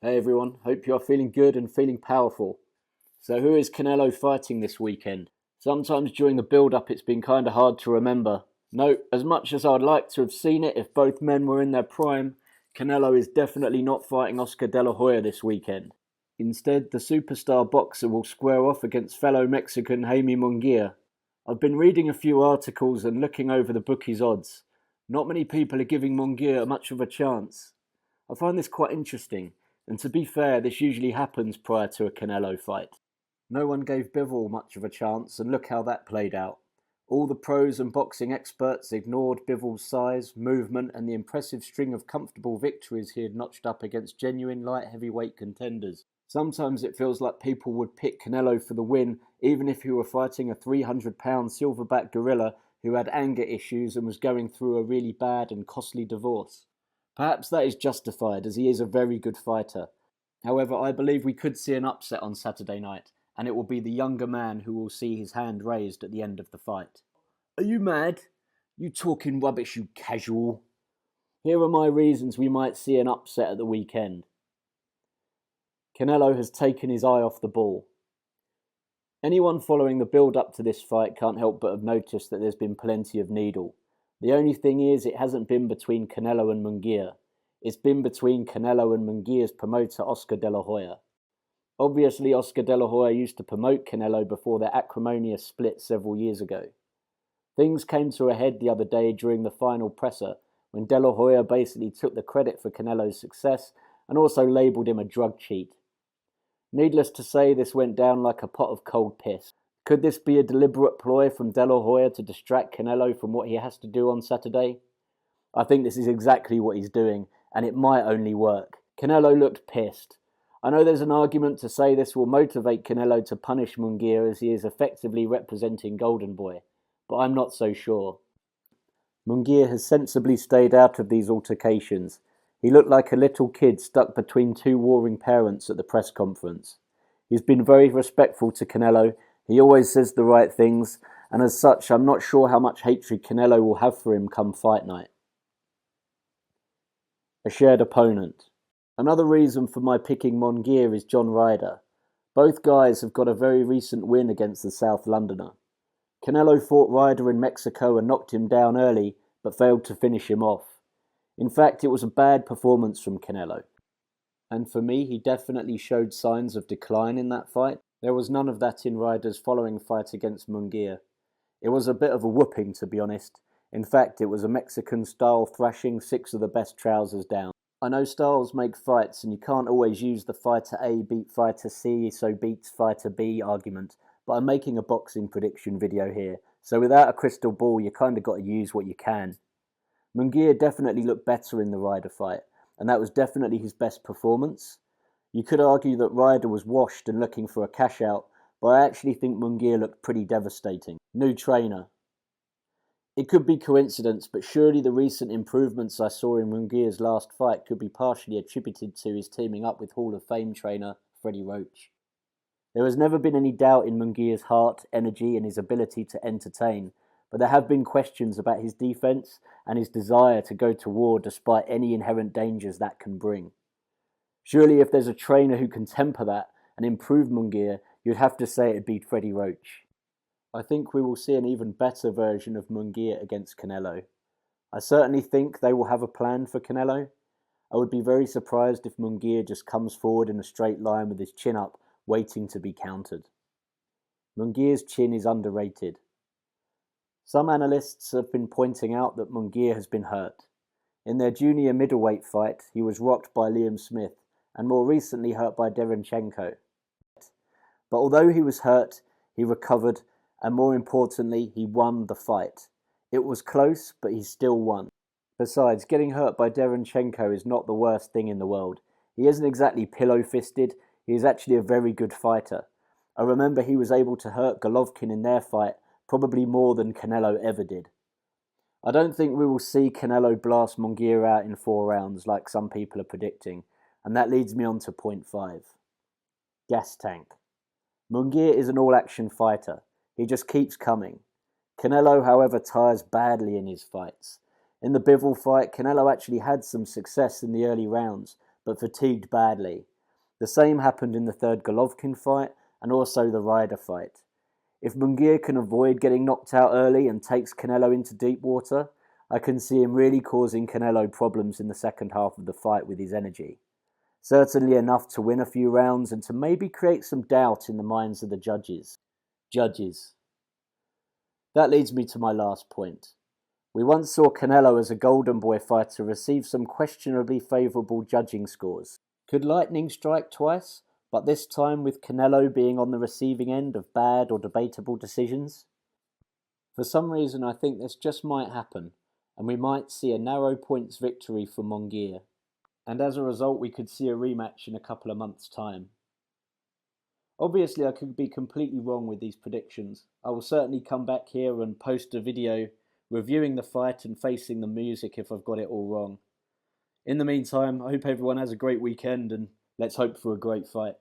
Hey everyone, hope you are feeling good and feeling powerful. So, who is Canelo fighting this weekend? Sometimes during the build up, it's been kind of hard to remember. No, as much as I'd like to have seen it if both men were in their prime, Canelo is definitely not fighting Oscar De La Hoya this weekend. Instead, the superstar boxer will square off against fellow Mexican Jaime Munguia. I've been reading a few articles and looking over the bookies' odds. Not many people are giving Munguia much of a chance. I find this quite interesting, and to be fair, this usually happens prior to a Canelo fight. No one gave Bivol much of a chance, and look how that played out. All the pros and boxing experts ignored Bivol's size, movement, and the impressive string of comfortable victories he had notched up against genuine light heavyweight contenders. Sometimes it feels like people would pick Canelo for the win, even if he were fighting a 300-pound silverback gorilla who had anger issues and was going through a really bad and costly divorce. Perhaps that is justified, as he is a very good fighter. However, I believe we could see an upset on Saturday night, and it will be the younger man who will see his hand raised at the end of the fight. Are you mad? You talking rubbish, you casual. Here are my reasons we might see an upset at the weekend. Canelo has taken his eye off the ball. Anyone following the build-up to this fight can't help but have noticed that there's been plenty of needle. The only thing is, it hasn't been between Canelo and Munguia. It's been between Canelo and Munguia's promoter Oscar De La Hoya. Obviously, Oscar De La Hoya used to promote Canelo before their acrimonious split several years ago. Things came to a head the other day during the final presser, when De La Hoya basically took the credit for Canelo's success and also labelled him a drug cheat. Needless to say, this went down like a pot of cold piss. Could this be a deliberate ploy from De La Hoya to distract Canelo from what he has to do on Saturday? I think this is exactly what he's doing, and it might only work. Canelo looked pissed. I know there's an argument to say this will motivate Canelo to punish Munguia as he is effectively representing Golden Boy, but I'm not so sure. Munguia has sensibly stayed out of these altercations. He looked like a little kid stuck between two warring parents at the press conference. He's been very respectful to Canelo. He always says the right things, and as such, I'm not sure how much hatred Canelo will have for him come fight night. A shared opponent. Another reason for my picking Munguia is John Ryder. Both guys have got a very recent win against the South Londoner. Canelo fought Ryder in Mexico and knocked him down early, but failed to finish him off. In fact, it was a bad performance from Canelo. And for me, he definitely showed signs of decline in that fight. There was none of that in Ryder's following fight against Munguia. It was a bit of a whooping, to be honest. In fact, it was a Mexican-style thrashing 6 of the best trousers down. I know styles make fights, and you can't always use the fighter A beat fighter C, so beats fighter B argument, but I'm making a boxing prediction video here, so without a crystal ball, you kind of got to use what you can. Munguia definitely looked better in the Ryder fight, and that was definitely his best performance. You could argue that Ryder was washed and looking for a cash out, but I actually think Munguia looked pretty devastating. New trainer. It could be coincidence, but surely the recent improvements I saw in Munguia's last fight could be partially attributed to his teaming up with Hall of Fame trainer Freddie Roach. There has never been any doubt in Munguia's heart, energy, and his ability to entertain, but there have been questions about his defense and his desire to go to war despite any inherent dangers that can bring. Surely if there's a trainer who can temper that and improve Munguia, you'd have to say it'd be Freddie Roach. I think we will see an even better version of Munguia against Canelo. I certainly think they will have a plan for Canelo. I would be very surprised if Munguia just comes forward in a straight line with his chin up, waiting to be countered. Munguia's chin is underrated. Some analysts have been pointing out that Munguia has been hurt. In their junior middleweight fight, he was rocked by Liam Smith, and more recently hurt by Derenchenko. But although he was hurt, he recovered, and more importantly, he won the fight. It was close, but he still won. Besides, getting hurt by Derenchenko is not the worst thing in the world. He isn't exactly pillow-fisted, he is actually a very good fighter. I remember he was able to hurt Golovkin in their fight, probably more than Canelo ever did. I don't think we will see Canelo blast Munguia out in 4 rounds like some people are predicting, and that leads me on to point 5. Gas tank. Munguia is an all-action fighter. He just keeps coming. Canelo, however, tires badly in his fights. In the Bivol fight, Canelo actually had some success in the early rounds, but fatigued badly. The same happened in the third Golovkin fight and also the Ryder fight. If Munguia can avoid getting knocked out early and takes Canelo into deep water, I can see him really causing Canelo problems in the second half of the fight with his energy. Certainly enough to win a few rounds and to maybe create some doubt in the minds of the judges. That leads me to my last point. We once saw Canelo as a golden boy fighter receive some questionably favourable judging scores. Could lightning strike twice, but this time with Canelo being on the receiving end of bad or debatable decisions? For some reason I think this just might happen, and we might see a narrow points victory for Munguia. And as a result we could see a rematch in a couple of months' time. Obviously I could be completely wrong with these predictions. I will certainly come back here and post a video reviewing the fight and facing the music if I've got it all wrong. In the meantime, I hope everyone has a great weekend and let's hope for a great fight.